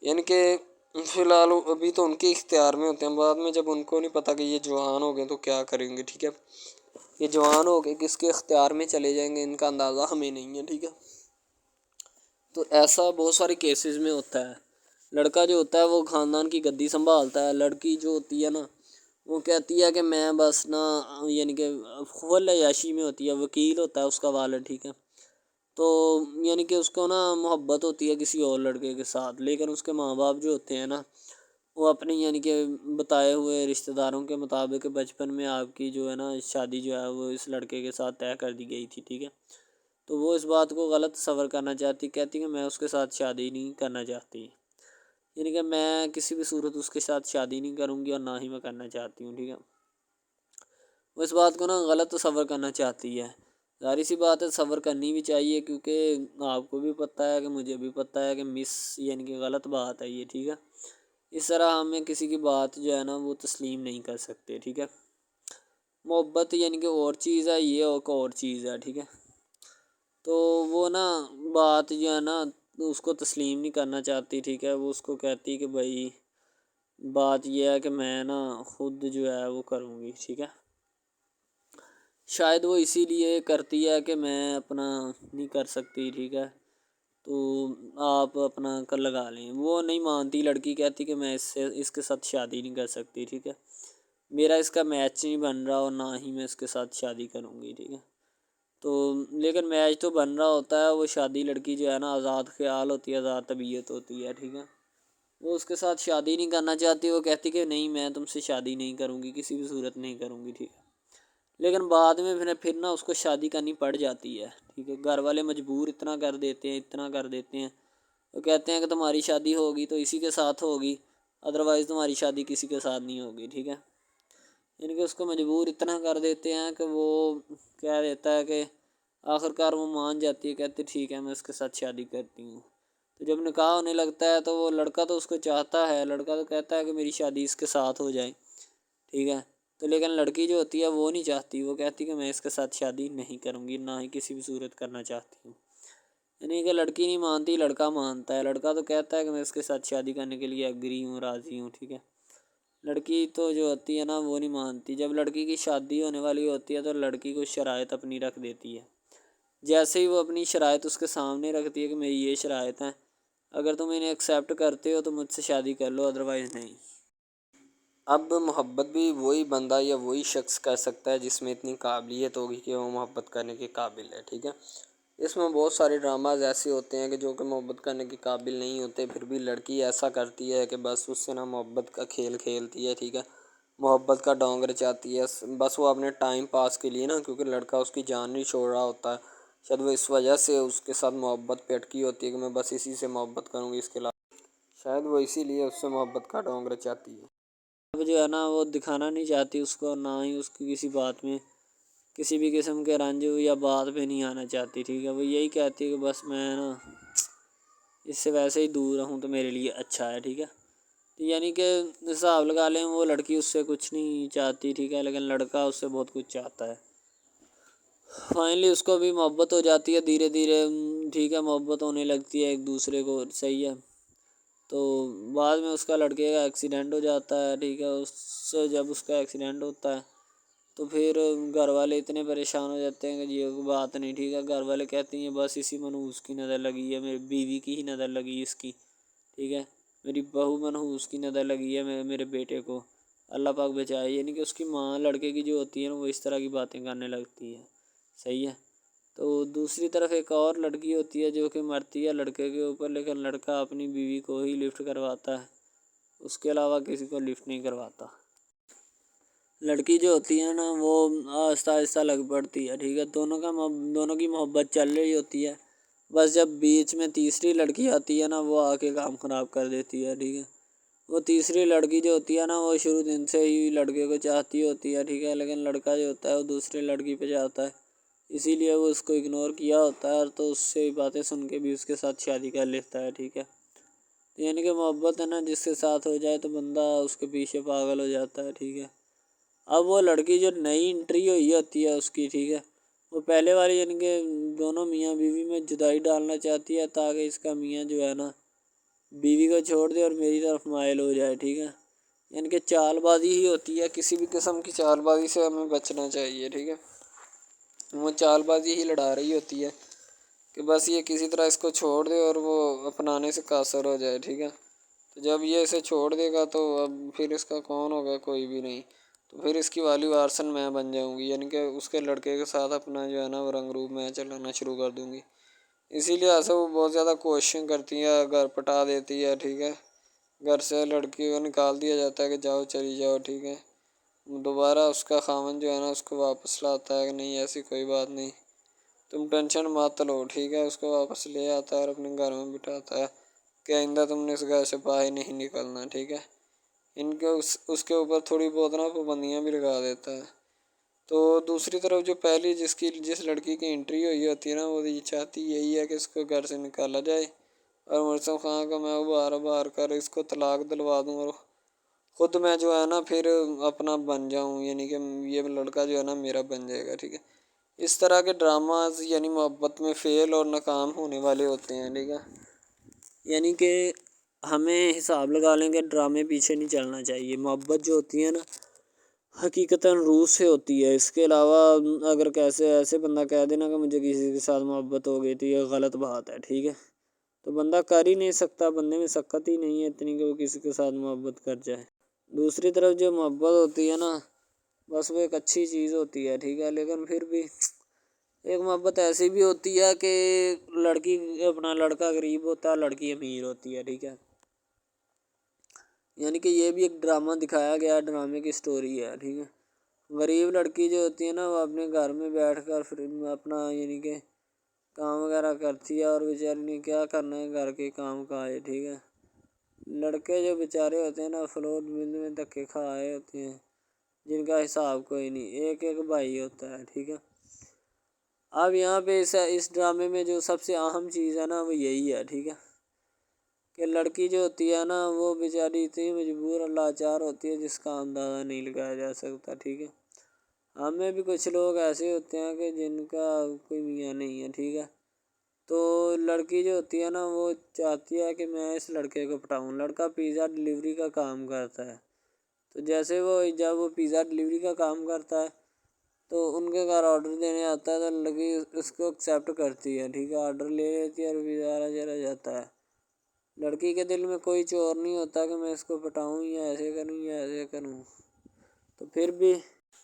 یعنی کہ فی الحال ابھی تو ان کے اختیار میں ہوتے ہیں، بعد میں جب ان کو نہیں پتہ کہ یہ جوان ہو گئے تو کیا کریں گے، ٹھیک ہے، یہ جوان ہو گئے کس کے اختیار میں چلے جائیں گے ان کا اندازہ ہمیں نہیں ہے، ٹھیک ہے۔ تو ایسا بہت سارے کیسز میں ہوتا ہے، لڑکا جو ہوتا ہے وہ خاندان کی گدی سنبھالتا ہے، لڑکی جو ہوتی ہے نا وہ کہتی ہے کہ میں بس نا یعنی کہ خول عیاشی میں ہوتی ہے، وکیل ہوتا ہے اس کا والد، ٹھیک ہے، تو یعنی کہ اس کو نا محبت ہوتی ہے کسی اور لڑکے کے ساتھ، لیکن اس کے ماں باپ جو ہوتے ہیں نا وہ اپنی یعنی کہ بتائے ہوئے رشتہ داروں کے مطابق بچپن میں آپ کی جو ہے نا شادی جو ہے وہ اس لڑکے کے ساتھ طے کر دی گئی تھی، ٹھیک ہے، تو وہ اس بات کو غلط تصور کرنا چاہتی، کہتی کہ میں اس کے ساتھ شادی نہیں کرنا چاہتی، یعنی کہ میں کسی بھی صورت اس کے ساتھ شادی نہیں کروں گی اور نہ ہی میں کرنا چاہتی ہوں، ٹھیک ہے، وہ اس بات کو نا غلط تصور کرنا چاہتی ہے، ظاہر سی بات ہے تصور کرنی بھی چاہیے کیونکہ آپ کو بھی پتہ ہے کہ مجھے بھی پتہ ہے کہ یعنی کہ غلط بات ہے یہ، ٹھیک ہے، اس طرح ہمیں کسی کی بات جو ہے نا وہ تسلیم نہیں کر سکتے، ٹھیک ہے، محبت یعنی کہ اور چیز ہے، یہ اور چیز ہے، ٹھیک ہے، تو وہ نا بات جو ہے نا اس کو تسلیم نہیں کرنا چاہتی، ٹھیک ہے، وہ اس کو کہتی کہ بھائی بات یہ ہے کہ میں نا خود جو ہے وہ کروں گی، ٹھیک ہے۔ شاید وہ اسی لیے کرتی ہے کہ میں اپنا نہیں کر سکتی، ٹھیک ہے، تو آپ اپنا کر لگا لیں۔ وہ نہیں مانتی، لڑکی کہتی کہ میں اس کے ساتھ شادی نہیں کر سکتی، ٹھیک ہے، میرا اس کا میچ نہیں بن رہا اور نہ ہی میں اس کے ساتھ شادی کروں گی، ٹھیک ہے۔ تو لیکن میچ تو بن رہا ہوتا ہے، وہ شادی لڑکی جو ہے نا آزاد خیال ہوتی ہے، آزاد طبیعت ہوتی ہے، ٹھیک ہے، وہ اس کے ساتھ شادی نہیں کرنا چاہتی، وہ کہتی کہ نہیں میں تم سے شادی نہیں کروں گی، کسی بھی صورت نہیں کروں گی، ٹھیک ہے۔ لیکن بعد میں پھر نا اس کو شادی کرنی پڑ جاتی ہے، ٹھیک ہے، گھر والے مجبور اتنا کر دیتے ہیں، وہ کہتے ہیں کہ تمہاری شادی ہوگی تو اسی کے ساتھ ہوگی، ادروائز تمہاری شادی کسی کے ساتھ نہیں ہوگی، ٹھیک ہے۔ یعنی کہ اس کو مجبور اتنا کر دیتے ہیں کہ وہ کہہ دیتا ہے کہ آخر کار وہ مان جاتی ہے، کہتے ٹھیک ہے میں اس کے ساتھ شادی کرتی ہوں۔ تو جب نکاح ہونے لگتا ہے تو وہ لڑکا تو اس کو چاہتا ہے، لڑکا تو کہتا ہے کہ میری شادی اس کے ساتھ ہو جائے، ٹھیک ہے، تو لیکن لڑکی جو ہوتی ہے وہ نہیں چاہتی، وہ کہتی کہ میں اس کے ساتھ شادی نہیں کروں گی، نہ ہی کسی بھی صورت کرنا چاہتی ہوں۔ یعنی کہ لڑکی نہیں مانتی، لڑکا مانتا ہے، لڑکا تو کہتا ہے کہ میں اس کے ساتھ شادی کرنے کے لیے ایگری ہوں، راضی ہوں، ٹھیک ہے۔ لڑکی تو جو ہوتی ہے نا وہ نہیں مانتی، جب لڑکی کی شادی ہونے والی ہوتی ہے تو لڑکی کو شرائط اپنی رکھ دیتی ہے، جیسے ہی وہ اپنی شرائط اس کے سامنے رکھتی ہے کہ میری یہ شرائط ہیں، اگر تم انہیں ایکسیپٹ کرتے ہو تو مجھ سے شادی کر لو، ادروائز نہیں۔ اب محبت بھی وہی بندہ یا وہی شخص کر سکتا ہے جس میں اتنی قابلیت ہوگی کہ وہ محبت کرنے کے قابل ہے، ٹھیک ہے۔ اس میں بہت سارے ڈراماز ایسے ہوتے ہیں کہ جو کہ محبت کرنے کے قابل نہیں ہوتے، پھر بھی لڑکی ایسا کرتی ہے کہ بس اس سے نا محبت کا کھیل کھیلتی ہے، ٹھیک ہے، محبت کا ڈونگ رچاتی ہے، بس وہ اپنے ٹائم پاس کے لیے نا، کیونکہ لڑکا اس کی جان نہیں چھوڑ رہا ہوتا ہے، شاید وہ اس وجہ سے اس کے ساتھ محبت پہ اٹکی ہوتی ہے کہ میں بس اسی سے محبت کروں گی، اس کے علاوہ شاید وہ اسی لیے اس سے محبت کا ڈونگ رچاتی ہے۔ اب جو ہے نا وہ دکھانا نہیں چاہتی اس کو، نہ ہی اس کی کسی بات میں کسی بھی قسم کے رنج یا بات پہ نہیں آنا چاہتی، ٹھیک ہے، وہ یہی کہتی ہے کہ بس میں نا اس سے ویسے ہی دور رہوں تو میرے لیے اچھا ہے، ٹھیک ہے۔ یعنی کہ حساب لگا لیں وہ لڑکی اس سے کچھ نہیں چاہتی، ٹھیک ہے، لیکن لڑکا اس سے بہت کچھ چاہتا ہے۔ فائنلی اس کو بھی محبت ہو جاتی ہے دھیرے دھیرے، ٹھیک ہے، محبت ہونے لگتی ہے ایک دوسرے کو، صحیح ہے۔ تو بعد میں اس کا لڑکے کا ایکسیڈنٹ ہو جاتا ہے، ٹھیک ہے، جب اس کا ایکسیڈنٹ ہوتا ہے تو پھر گھر والے اتنے پریشان ہو جاتے ہیں کہ یہ بات نہیں، ٹھیک ہے، گھر والے کہتے ہیں بس اسی منحوس کی نظر لگی ہے، میری بیوی کی ہی نظر لگی اس کی، ٹھیک ہے، میری بہو منحوس کی نظر لگی ہے میرے بیٹے کو، اللہ پاک بچائے۔ یعنی کہ اس کی ماں لڑکے کی جو ہوتی ہے نا وہ اس طرح کی باتیں کرنے لگتی ہے، صحیح ہے۔ تو دوسری طرف ایک اور لڑکی ہوتی ہے جو کہ مرتی ہے لڑکے کے اوپر، لیکن لڑکا اپنی بیوی کو ہی لفٹ کرواتا ہے، اس کے علاوہ کسی کو لفٹ نہیں کرواتا۔ لڑکی جو ہوتی ہے نا وہ آہستہ آہستہ لگ پڑتی ہے، ٹھیک ہے، دونوں کی محبت چل رہی ہوتی ہے، بس جب بیچ میں تیسری لڑکی آتی ہے نا وہ آ کے کام خراب کر دیتی ہے، ٹھیک ہے۔ وہ تیسری لڑکی جو ہوتی ہے نا وہ شروع دن سے ہی لڑکے کو چاہتی ہوتی ہے، ٹھیک ہے، لیکن لڑکا جو ہوتا ہے وہ دوسری لڑکی پہ جاتا ہے، اسی لیے وہ اس کو اگنور کیا ہوتا ہے، تو اس سے باتیں سن کے بھی اس کے ساتھ شادی کر لیتا ہے، ٹھیک ہے۔ یعنی کہ محبت ہے نا جس کے ساتھ ہو جائے تو بندہ اس کے پیچھے پاگل ہو جاتا ہے، ٹھیک ہے۔ اب وہ لڑکی جو نئی انٹری ہوئی ہوتی ہے اس کی، ٹھیک ہے، وہ پہلے والی یعنی کہ دونوں میاں بیوی میں جدائی ڈالنا چاہتی ہے تاکہ اس کا میاں جو ہے نا بیوی کو چھوڑ دے اور میری طرف مائل ہو جائے، ٹھیک ہے۔ یعنی کہ چال بازی ہی ہوتی ہے، کسی بھی قسم کی چال بازی سے ہمیں بچنا چاہیے، ٹھیک ہے۔ وہ چال بازی ہی لڑا رہی ہوتی ہے کہ بس یہ کسی طرح اس کو چھوڑ دے اور وہ اپنانے سے قاصر ہو جائے، ٹھیک ہے۔ تو جب یہ اسے چھوڑ دے گا تو اب پھر اس کا کون ہوگا، کوئی بھی نہیں، تو پھر اس کی والی وارثن میں بن جاؤں گی، یعنی کہ اس کے لڑکے کے ساتھ اپنا جو ہے نا وہ رنگ روپ میں چلانا شروع کر دوں گی۔ اسی لیے سے وہ بہت زیادہ کوششیں کرتی ہے، گھر پٹا دیتی ہے، ٹھیک ہے، گھر سے لڑکی کو نکال دیا جاتا ہے کہ جاؤ چلی جاؤ، ٹھیک ہے۔ دوبارہ اس کا خاوند جو ہے نا اس کو واپس لاتا ہے کہ نہیں ایسی کوئی بات نہیں، تم ٹینشن مت لو، ٹھیک ہے، اس کو واپس لے آتا ہے اور اپنے گھر میں بٹھاتا ہے کہ آئندہ تم نے اس گھر سے باہر نہیں نکلنا، ٹھیک ہے۔ ان کے اس کے اوپر تھوڑی بہت نا پابندیاں بھی لگا دیتا ہے۔ تو دوسری طرف جو پہلی جس لڑکی کی انٹری ہوئی ہوتی ہے نا وہ یہ چاہتی یہی ہے کہ اس کو گھر سے نکالا جائے اور مرسم خان کا میں بار کر اس کو طلاق دلوا دوں اور خود میں جو ہے نا پھر اپنا بن جاؤں، یعنی کہ یہ لڑکا جو ہے نا میرا بن جائے گا، ٹھیک ہے۔ اس طرح کے ڈراماز یعنی محبت میں فیل اور ناکام ہونے والے ہوتے ہیں، ٹھیک ہے. یعنی کہ ہمیں حساب لگا لیں کہ ڈرامے پیچھے نہیں چلنا چاہیے. محبت جو ہوتی ہے نا حقیقتاً روح سے ہوتی ہے. اس کے علاوہ اگر ایسے بندہ کہہ دینا کہ مجھے کسی کے ساتھ محبت ہو گئی تھی، یہ غلط بات ہے، ٹھیک ہے. تو بندہ کر ہی نہیں سکتا، بندے میں سکت ہی نہیں ہے اتنی کہ وہ کسی کے ساتھ محبت کر جائے. دوسری طرف جو محبت ہوتی ہے نا بس وہ ایک اچھی چیز ہوتی ہے، ٹھیک ہے. لیکن پھر بھی ایک محبت ایسی بھی ہوتی ہے کہ لڑکا غریب ہوتا ہے، لڑکی امیر ہوتی ہے، ٹھیک ہے. یعنی کہ یہ بھی ایک ڈرامہ دکھایا گیا، ڈرامے کی سٹوری ہے، ٹھیک ہے. غریب لڑکی جو ہوتی ہے نا وہ اپنے گھر میں بیٹھ کر پھر اپنا یعنی کہ کام وغیرہ کرتی ہے، اور بیچاری نے کیا کرنا ہے گھر کے کام کاج، ٹھیک ہے. لڑکے جو بیچارے ہوتے ہیں نا فلوٹ مل میں دھکے کھائے ہوتے ہیں، جن کا حساب کوئی نہیں، ایک بھائی ہوتا ہے، ٹھیک ہے. اب یہاں پہ اس ڈرامے میں جو سب سے اہم چیز ہے نا وہ یہی ہے، ٹھیک ہے، کہ لڑکی جو ہوتی ہے نا وہ بیچاری اتنی مجبور اور لاچار ہوتی ہے جس کا اندازہ نہیں لگایا جا سکتا، ٹھیک ہے. ہمیں بھی کچھ لوگ ایسے ہوتے ہیں کہ جن کا کوئی میاں نہیں ہے، ٹھیک ہے. تو لڑکی جو ہوتی ہے نا وہ چاہتی ہے کہ میں اس لڑکے کو پٹاؤں. لڑکا پیزا ڈلیوری کا کام کرتا ہے، تو جیسے جب وہ پیزا ڈلیوری کا کام کرتا ہے تو ان کے گھر آرڈر دینے آتا ہے، تو لڑکی اس کو ایکسیپٹ کرتی ہے، ٹھیک ہے. آرڈر لے لیتی ہے اور پیزا چلا جاتا ہے. لڑکی کے دل میں کوئی چور نہیں ہوتا کہ میں اس کو پٹاؤں یا ایسے کروں یا ایسے کروں. تو پھر بھی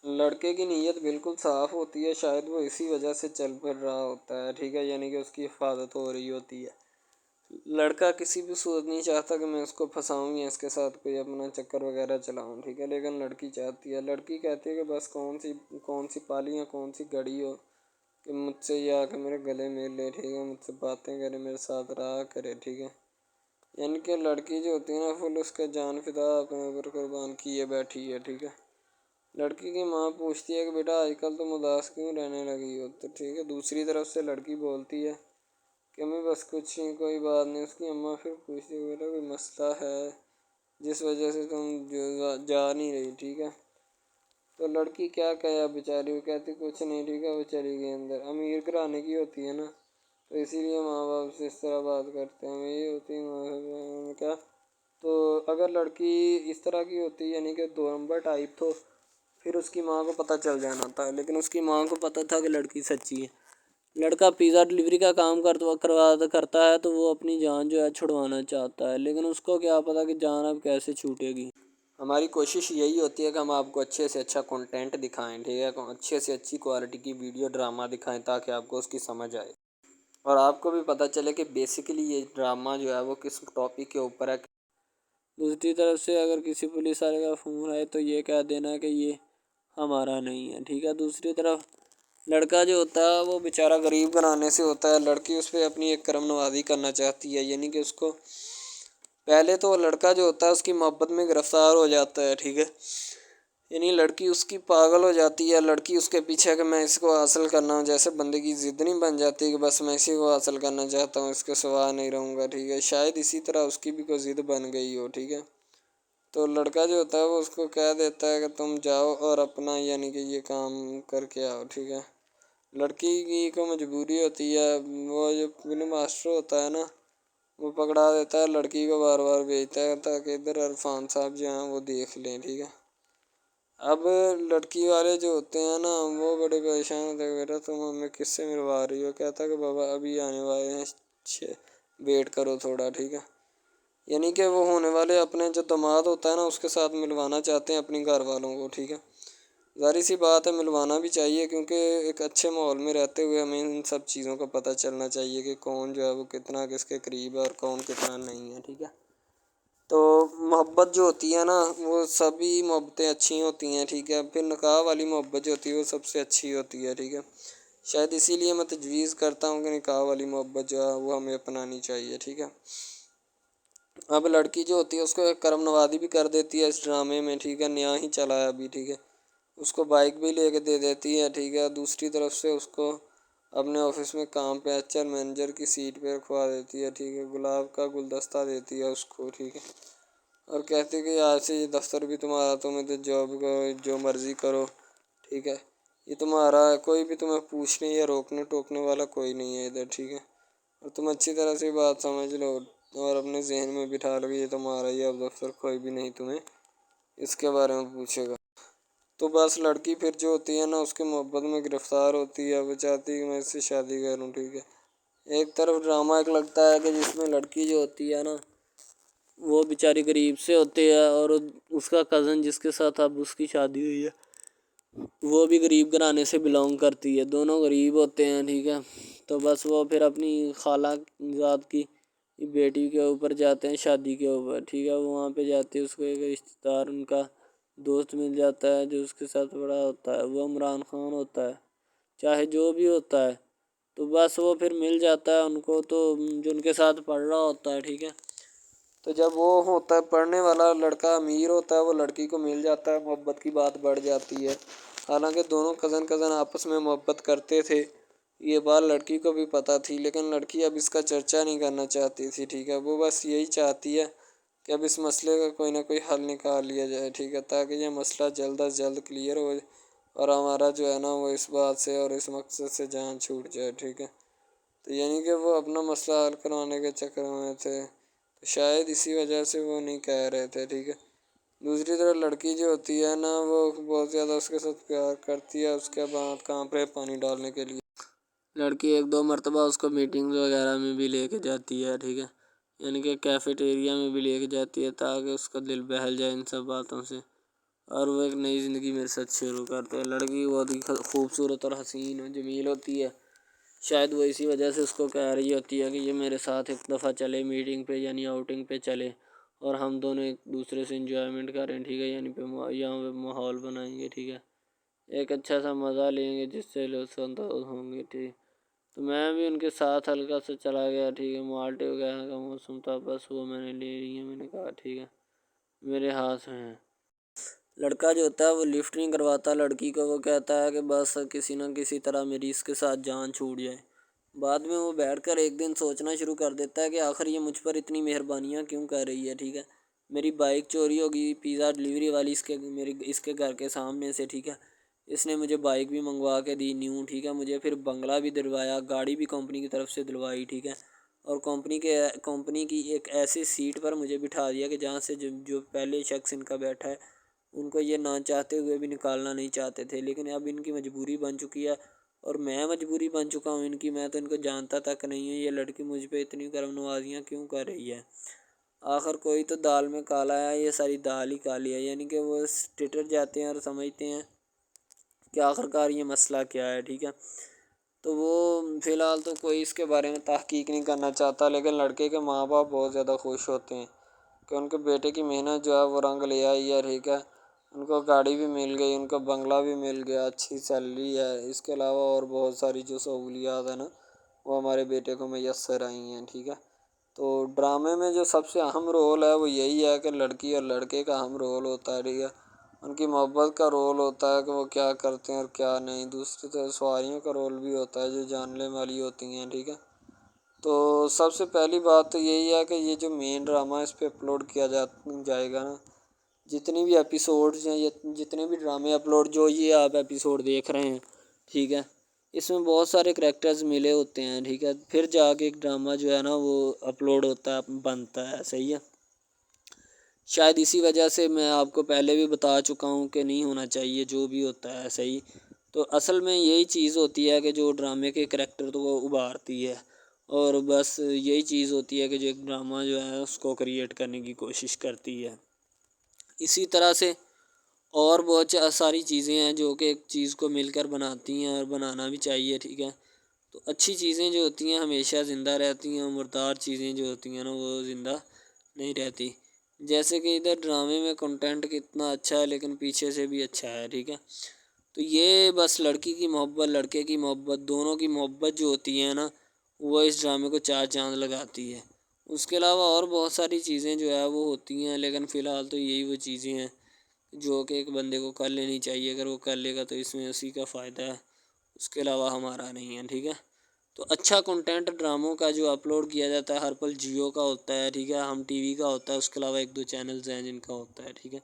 لڑکے کی نیت بالکل صاف ہوتی ہے، شاید وہ اسی وجہ سے چل پھر رہا ہوتا ہے، ٹھیک ہے. یعنی کہ اس کی حفاظت ہو رہی ہوتی ہے. لڑکا کسی بھی صورت نہیں چاہتا کہ میں اس کو پھنساؤں یا اس کے ساتھ کوئی اپنا چکر وغیرہ چلاؤں، ٹھیک ہے. لیکن لڑکی چاہتی ہے، لڑکی کہتی ہے کہ بس کون سی پالی یا کون سی گڑی ہو کہ مجھ سے یہ آ کے میرے گلے مل لے، ٹھیک ہے، مجھ سے باتیں کرے، میرے ساتھ رہا کرے، ٹھیک ہے. یعنی کہ لڑکی جو ہوتی ہے نا فل اس کا جان فدا اپنے اوپر قربان کیے بیٹھی ہے، ٹھیک ہے. لڑکی کی ماں پوچھتی ہے کہ بیٹا آج کل تم اداس کیوں رہنے لگی ہو، تو ٹھیک ہے. دوسری طرف سے لڑکی بولتی ہے کہ میں بس کچھ نہیں، کوئی بات نہیں. اس کی اماں پھر پوچھتی ہے بیٹا کوئی مسئلہ ہے جس وجہ سے تم جا نہیں رہی، ٹھیک ہے. تو لڑکی کیا کہے بیچاری، وہ کہتی کچھ نہیں، ٹھیک ہے. وہ چلی گئی اندر. امیر گھرانے کی ہوتی ہے نا تو اسی لیے ماں باپ سے اس طرح بات کرتے ہیں. یہ ہوتی ہے کیا. تو اگر لڑکی اس طرح کی ہوتی یعنی کہ 2 نمبر ٹائپ، تو پھر اس کی ماں کو پتہ چل جانا تھا. لیکن اس کی ماں کو پتہ تھا کہ لڑکی سچی ہے. لڑکا پیزا ڈلیوری کا کام کرتا ہے تو وہ اپنی جان جو ہے چھڑوانا چاہتا ہے، لیکن اس کو کیا پتہ کہ جان اب کیسے چھوٹے گی. ہماری کوشش یہی ہوتی ہے کہ ہم آپ کو اچھے سے اچھا کنٹینٹ دکھائیں، ٹھیک ہے، اچھے سے اچھی کوالٹی کی ویڈیو ڈرامہ دکھائیں تاکہ آپ کو اس کی سمجھ آئے اور آپ کو بھی پتہ چلے کہ بیسیکلی یہ ڈرامہ جو ہے وہ کس ٹاپک کے اوپر ہے. دوسری طرف سے اگر کسی پولیس والے کا فون آئے تو یہ کہہ دینا کہ یہ ہمارا نہیں ہے، ٹھیک ہے. دوسری طرف لڑکا جو ہوتا ہے وہ بیچارہ غریب گھرانے سے ہوتا ہے. لڑکی اس پہ اپنی ایک کرم نوازی کرنا چاہتی ہے، یعنی کہ اس کو پہلے تو لڑکا جو ہوتا ہے اس کی محبت میں گرفتار ہو جاتا ہے، ٹھیک ہے. یعنی لڑکی اس کی پاگل ہو جاتی ہے. لڑکی اس کے پیچھے کہ میں اس کو حاصل کرنا ہوں، جیسے بندے کی ضد نہیں بن جاتی کہ بس میں اسی کو حاصل کرنا چاہتا ہوں، اس کے سوا نہیں رہوں گا، ٹھیک ہے. شاید اسی طرح اس کی بھی کوئی ضد بن گئی ہو، ٹھیک ہے. تو لڑکا جو ہوتا ہے وہ اس کو کہہ دیتا ہے کہ تم جاؤ اور اپنا یعنی کہ یہ کام کر کے آؤ، ٹھیک ہے. لڑکی کی کو مجبوری ہوتی ہے، وہ جو فلم ماسٹر ہوتا ہے نا وہ پکڑا دیتا ہے لڑکی کو، بار بار بھیجتا ہے تاکہ ادھر عرفان صاحب جو ہیں وہ دیکھ لیں، ٹھیک ہے. اب لڑکی والے جو ہوتے ہیں نا وہ بڑے پریشان ہوتے ہیں، بیٹا تم ہمیں کس سے ملوا رہی ہو. کہتا ہے کہ بابا ابھی آنے والے ہیں، ویٹ کرو تھوڑا، ٹھیک ہے. یعنی کہ وہ ہونے والے اپنے جو داماد ہوتا ہے نا اس کے ساتھ ملوانا چاہتے ہیں اپنی گھر والوں کو، ٹھیک ہے. ظاہر سی بات ہے ملوانا بھی چاہیے، کیونکہ ایک اچھے ماحول میں رہتے ہوئے ہمیں ان سب چیزوں کا پتہ چلنا چاہیے کہ کون جو ہے وہ کتنا کس کے قریب ہے اور کون کتنا نہیں ہے، ٹھیک ہے. تو محبت جو ہوتی ہے نا وہ سبھی محبتیں اچھی ہوتی ہیں، ٹھیک ہے. پھر نکاح والی محبت جو ہوتی ہے وہ سب سے اچھی ہوتی ہے، ٹھیک ہے. شاید اسی لیے میں تجویز کرتا ہوں کہ نکاح والی محبت جو ہے وہ ہمیں اپنانی چاہیے، ٹھیک ہے. اب لڑکی جو ہوتی ہے اس کو ایک کرم نوازی بھی کر دیتی ہے اس ڈرامے میں، ٹھیک ہے. نیا ہی چلا ہے ابھی، ٹھیک ہے. اس کو بائک بھی لے کے دے دیتی ہے، ٹھیک ہے. دوسری طرف سے اس کو اپنے آفس میں کام پہ HR مینیجر کی سیٹ پہ رکھوا دیتی ہے، ٹھیک ہے. گلاب کا گلدستہ دیتی ہے اس کو، ٹھیک ہے. اور کہتی ہے کہ آج سے یہ دفتر بھی تمہارا، تمہیں تو جاب کرو جو مرضی کرو، ٹھیک ہے. یہ تمہارا ہے، کوئی بھی تمہیں پوچھنے یا روکنے ٹوکنے والا کوئی نہیں ہے ادھر، ٹھیک ہے؟ اور تم اچھی طرح سے بات سمجھ لو اور اپنے ذہن میں بٹھا لو کہ یہ تمہارا ہی اب دفتر، کوئی بھی نہیں تمہیں اس کے بارے میں پوچھے گا۔ تو بس لڑکی پھر جو ہوتی ہے نا اس کے محبت میں گرفتار ہوتی ہے، وہ چاہتی ہے کہ میں اس سے شادی کروں، ٹھیک ہے؟ ایک طرف ڈرامہ ایک لگتا ہے کہ جس میں لڑکی جو ہوتی ہے نا وہ بیچاری غریب سے ہوتی ہے، اور اس کا کزن جس کے ساتھ اب اس کی شادی ہوئی ہے وہ بھی غریب گھرانے سے بلانگ کرتی ہے، دونوں غریب ہوتے ہیں، ٹھیک ہے؟ تو بس وہ پھر اپنی خالہ ذات کی بیٹی کے اوپر جاتے ہیں شادی کے اوپر، ٹھیک ہے؟ وہاں پہ جاتے ہیں، اس کو ایک رشتہ دار ان کا دوست مل جاتا ہے جو اس کے ساتھ بڑا ہوتا ہے، وہ عمران خان ہوتا ہے، چاہے جو بھی ہوتا ہے، تو بس وہ پھر مل جاتا ہے ان کو، تو جو ان کے ساتھ پڑھ رہا ہوتا ہے، ٹھیک ہے؟ تو جب وہ ہوتا ہے پڑھنے والا لڑکا امیر ہوتا ہے، وہ لڑکی کو مل جاتا ہے، محبت کی بات بڑھ جاتی ہے، حالانکہ دونوں کزن آپس میں محبت کرتے تھے، یہ بات لڑکی کو بھی پتہ تھی، لیکن لڑکی اب اس کا چرچا نہیں کرنا چاہتی تھی، ٹھیک ہے؟ وہ بس یہی چاہتی ہے کہ اب اس مسئلے کا کوئی نہ کوئی حل نکال لیا جائے، ٹھیک ہے؟ تاکہ یہ مسئلہ جلد از جلد کلیئر ہو اور ہمارا جو ہے نا وہ اس بات سے اور اس مقصد سے جان چھوٹ جائے، ٹھیک ہے؟ تو یعنی کہ وہ اپنا مسئلہ حل کروانے کے چکر میں تھے، تو شاید اسی وجہ سے وہ نہیں کہہ رہے تھے، ٹھیک ہے؟ دوسری طرف لڑکی جو ہوتی ہے نا وہ بہت زیادہ اس کے ساتھ پیار کرتی ہے، اس کے بعد کہاں پہ پانی ڈالنے کے لیے لڑکی ایک دو مرتبہ اس کو میٹنگ وغیرہ میں بھی لے کے جاتی ہے، ٹھیک ہے؟ یعنی کہ کیفیٹیریا میں بھی لے کے جاتی ہے تاکہ اس کا دل بہل جائے ان سب باتوں سے، اور وہ ایک نئی زندگی میرے ساتھ شروع کرتے ہیں۔ لڑکی بہت ہی خوبصورت اور حسین و جمیل ہوتی ہے، شاید وہ اسی وجہ سے اس کو کہہ رہی ہوتی ہے کہ یہ میرے ساتھ ایک دفعہ چلے میٹنگ پہ، یعنی آؤٹنگ پہ چلے، اور ہم دونوں ایک دوسرے سے انجوائمنٹ کریں، ٹھیک ہے؟ یعنی یہاں پہ ماحول بنائیں گے، ٹھیک ہے؟ ایک اچھا سا مزہ لیں گے جس سے لطف اندوز ہوں گے، ٹھیک؟ تو میں بھی ان کے ساتھ ہلکا سا چلا گیا، ٹھیک ہے؟ مالٹے وغیرہ کا موسم تھا، بس وہ میں نے لے لی ہے، میں نے کہا ٹھیک ہے میرے ہاتھ میں ہے۔ لڑکا جو ہوتا ہے وہ لفٹ نہیں کرواتا لڑکی کو، وہ کہتا ہے کہ بس کسی نہ کسی طرح میری اس کے ساتھ جان چھوٹ جائے۔ بعد میں وہ بیٹھ کر ایک دن سوچنا شروع کر دیتا ہے کہ آخر یہ مجھ پر اتنی مہربانیاں کیوں کر رہی ہے، ٹھیک ہے؟ میری بائک چوری ہوگی، پیزا ڈلیوری والی اس کے گھر کے سامنے سے، ٹھیک ہے؟ اس نے مجھے بائک بھی منگوا کے دی نیو، ٹھیک ہے؟ مجھے پھر بنگلہ بھی دلوایا، گاڑی بھی کمپنی کی طرف سے دلوائی، ٹھیک ہے؟ اور کمپنی کی ایک ایسی سیٹ پر مجھے بٹھا دیا کہ جہاں سے جو پہلے شخص ان کا بیٹھا ہے ان کو یہ نہ چاہتے ہوئے بھی نکالنا نہیں چاہتے تھے، لیکن اب ان کی مجبوری بن چکی ہے، اور میں مجبوری بن چکا ہوں ان کی، میں تو ان کو جانتا تک نہیں ہوں، یہ لڑکی مجھ پہ اتنی کرم نوازیاں کیوں کر رہی ہے؟ آخر کوئی تو دال میں کالا ہے، یہ ساری دال ہی کالی ہے، یعنی کہ وہ ٹٹر جاتے ہیں اور سمجھتے ہیں کہ آخر کار یہ مسئلہ کیا ہے، ٹھیک ہے؟ تو وہ فی الحال تو کوئی اس کے بارے میں تحقیق نہیں کرنا چاہتا، لیکن لڑکے کے ماں باپ بہت زیادہ خوش ہوتے ہیں کہ ان کے بیٹے کی محنت جو ہے وہ رنگ لے آئی ہے، ٹھیک ہے؟ ان کو گاڑی بھی مل گئی، ان کو بنگلہ بھی مل گیا، اچھی سیلری ہے، اس کے علاوہ اور بہت ساری جو سہولیات ہیں نا وہ ہمارے بیٹے کو میسر آئی ہیں، ٹھیک ہے؟ تو ڈرامے میں جو سب سے اہم رول ہے وہ یہی ہے کہ لڑکی اور لڑکے کا اہم رول ہوتا ہے، ٹھیک ہے؟ ان کی محبت کا رول ہوتا ہے کہ وہ کیا کرتے ہیں اور کیا نہیں، دوسری طرف سواریوں کا رول بھی ہوتا ہے جو جاننے والی ہوتی ہیں، ٹھیک ہے؟ تو سب سے پہلی بات تو یہی ہے کہ یہ جو مین ڈرامہ اس پہ اپلوڈ کیا جائے گا نا، جتنی بھی ایپیسوڈز ہیں، جتنے بھی ڈرامے اپلوڈ جو یہ آپ ایپیسوڈ دیکھ رہے ہیں، ٹھیک ہے؟ اس میں بہت سارے کریکٹرز ملے ہوتے ہیں، ٹھیک ہے؟ پھر جا کے ایک ڈرامہ جو ہے نا وہ اپلوڈ ہوتا ہے، بنتا ہے، صحیح ہے؟ شاید اسی وجہ سے میں آپ کو پہلے بھی بتا چکا ہوں کہ نہیں ہونا چاہیے جو بھی ہوتا ہے، صحیح؟ تو اصل میں یہی چیز ہوتی ہے کہ جو ڈرامے کے کریکٹر تو وہ ابھارتی ہے، اور بس یہی چیز ہوتی ہے کہ جو ایک ڈرامہ جو ہے اس کو کریٹ کرنے کی کوشش کرتی ہے۔ اسی طرح سے اور بہت ساری چیزیں ہیں جو کہ ایک چیز کو مل کر بناتی ہیں، اور بنانا بھی چاہیے، ٹھیک ہے؟ تو اچھی چیزیں جو ہوتی ہیں ہمیشہ زندہ رہتی ہیں، مردار چیزیں جو ہوتی ہیں نا وہ زندہ نہیں رہتی، جیسے کہ ادھر ڈرامے میں کنٹینٹ کتنا اچھا ہے لیکن پیچھے سے بھی اچھا ہے، ٹھیک ہے؟ تو یہ بس لڑکی کی محبت لڑکے کی محبت دونوں کی محبت جو ہوتی ہے نا وہ اس ڈرامے کو چار چاند لگاتی ہے۔ اس کے علاوہ اور بہت ساری چیزیں جو ہے وہ ہوتی ہیں، لیکن فی الحال تو یہی وہ چیزیں ہیں جو کہ ایک بندے کو کر لینی چاہیے، اگر وہ کر لے گا تو اس میں اسی کا فائدہ ہے، اس کے علاوہ ہمارا نہیں ہے، ٹھیک ہے؟ تو اچھا کنٹینٹ ڈراموں کا جو اپلوڈ کیا جاتا ہے ہر پل جیو کا ہوتا ہے، ٹھیک ہے؟ ہم ٹی وی کا ہوتا ہے، اس کے علاوہ ایک دو چینلز ہیں جن کا ہوتا ہے، ٹھیک ہے؟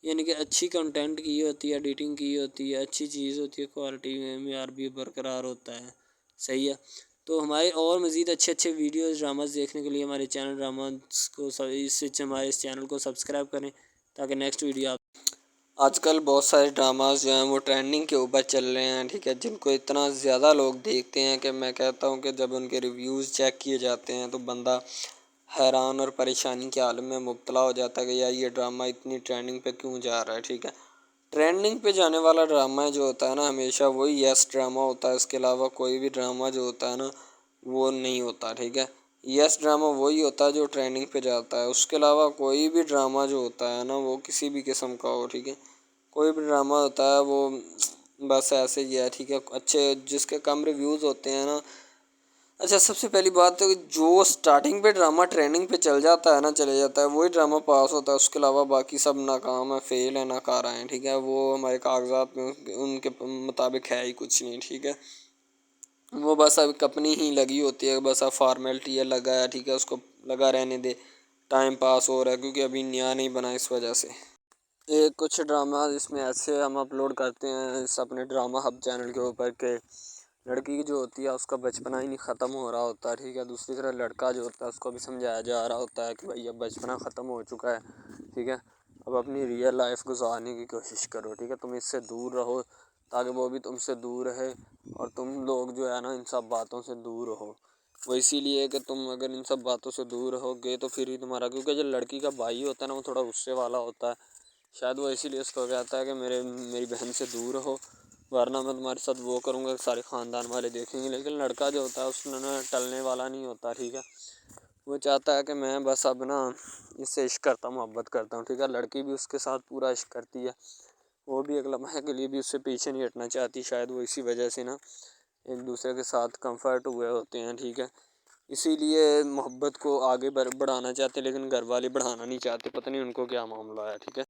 یعنی کہ اچھی کنٹینٹ کی ہوتی ہے، ایڈیٹنگ کی ہوتی ہے، اچھی چیز ہوتی ہے، کوالٹی میں معیار بھی برقرار ہوتا ہے. صحیح ہے. تو ہمارے اور مزید اچھے ویڈیوز ڈراماز دیکھنے کے لیے ہمارے چینل ڈراماز کو ہمارے اس چینل کو سبسکرائب کریں تاکہ نیکسٹ ویڈیو آج کل بہت سارے ڈراماز جو ہیں وہ ٹرینڈنگ کے اوپر چل رہے ہیں، ٹھیک ہے، جن کو اتنا زیادہ لوگ دیکھتے ہیں کہ میں کہتا ہوں کہ جب ان کے ریویوز چیک کیے جاتے ہیں تو بندہ حیران اور پریشانی کے عالم میں مبتلا ہو جاتا ہے کہ یار یہ ڈرامہ اتنی ٹرینڈنگ پہ کیوں جا رہا ہے. ٹھیک ہے، ٹرینڈنگ پہ جانے والا ڈرامہ جو ہوتا ہے نا ہمیشہ وہی یس ڈرامہ ہوتا ہے. اس کے علاوہ کوئی بھی ڈرامہ جو ہوتا ہے نا وہ نہیں ہوتا. ٹھیک ہے، یس ڈرامہ وہی ہوتا ہے جو ٹرینڈنگ پہ جاتا ہے. اس کے علاوہ کوئی بھی ڈرامہ جو ہوتا ہے نا وہ کسی بھی قسم کا ہو، ٹھیک ہے، کوئی بھی ڈرامہ ہوتا ہے وہ بس ایسے ہی ہے. ٹھیک ہے، اچھے جس کے کم ریویوز ہوتے ہیں نا. اچھا، سب سے پہلی بات تو جو سٹارٹنگ پہ ڈرامہ ٹریننگ پہ چل جاتا ہے نا چلے جاتا ہے وہی ڈرامہ پاس ہوتا ہے. اس کے علاوہ باقی سب ناکام ہے، فیل ہے، ناکارہ ہیں. ٹھیک ہے، وہ ہمارے کاغذات میں ان کے مطابق ہے ہی کچھ نہیں. ٹھیک ہے، وہ بس اب اپنی ہی لگی ہوتی ہے، بس اب فارمیلٹی ہے لگا ہے. ٹھیک ہے، اس کو لگا رہنے دے، ٹائم پاس ہو رہا ہے کیونکہ ابھی نیا نہیں بنا اس وجہ سے. کچھ ڈرامہ اس میں ایسے ہم اپلوڈ کرتے ہیں اس اپنے ڈرامہ ہب چینل کے اوپر کہ لڑکی جو ہوتی ہے اس کا بچپنا ہی نہیں ختم ہو رہا ہوتا ہے. ٹھیک ہے، دوسری طرح لڑکا جو ہوتا ہے اس کو بھی سمجھایا جا رہا ہوتا ہے کہ بھائی اب بچپنا ختم ہو چکا ہے. ٹھیک ہے، اب اپنی ریئل لائف گزارنے کی کوشش کرو. ٹھیک ہے، تم اس سے دور رہو تاکہ وہ بھی تم سے دور رہے اور تم لوگ جو ہے نا ان سب باتوں سے دور رہو. وہ اسی لیے کہ تم اگر ان سب باتوں سے دور رہو گے تو پھر ہی تمہارا، کیونکہ جو لڑکی کا بھائی ہوتا ہے نا وہ تھوڑا غصے والا ہوتا ہے. شاید وہ اسی لیے اس کو کہتا ہے کہ میری بہن سے دور رہو ورنہ میں تمہارے ساتھ وہ کروں گا، سارے خاندان والے دیکھیں گے. لیکن لڑکا جو ہوتا ہے اس میں ٹلنے والا نہیں ہوتا. ٹھیک ہے، وہ چاہتا ہے کہ میں بس اب نا اس سے عشق کرتا ہوں، محبت کرتا ہوں. ٹھیک ہے، لڑکی بھی اس کے ساتھ پورا عشق کرتی ہے، وہ بھی ایک لمحے کے لیے بھی اس سے پیچھے نہیں ہٹنا چاہتی. شاید وہ اسی وجہ سے نا ایک دوسرے کے ساتھ کمفرٹ ہوئے ہوتے ہیں. ٹھیک ہے، اسی لیے محبت کو آگے بڑھانا چاہتے لیکن گھر والے بڑھانا نہیں چاہتے، پتہ نہیں ان کو کیا معاملہ ہے. ٹھیک ہے.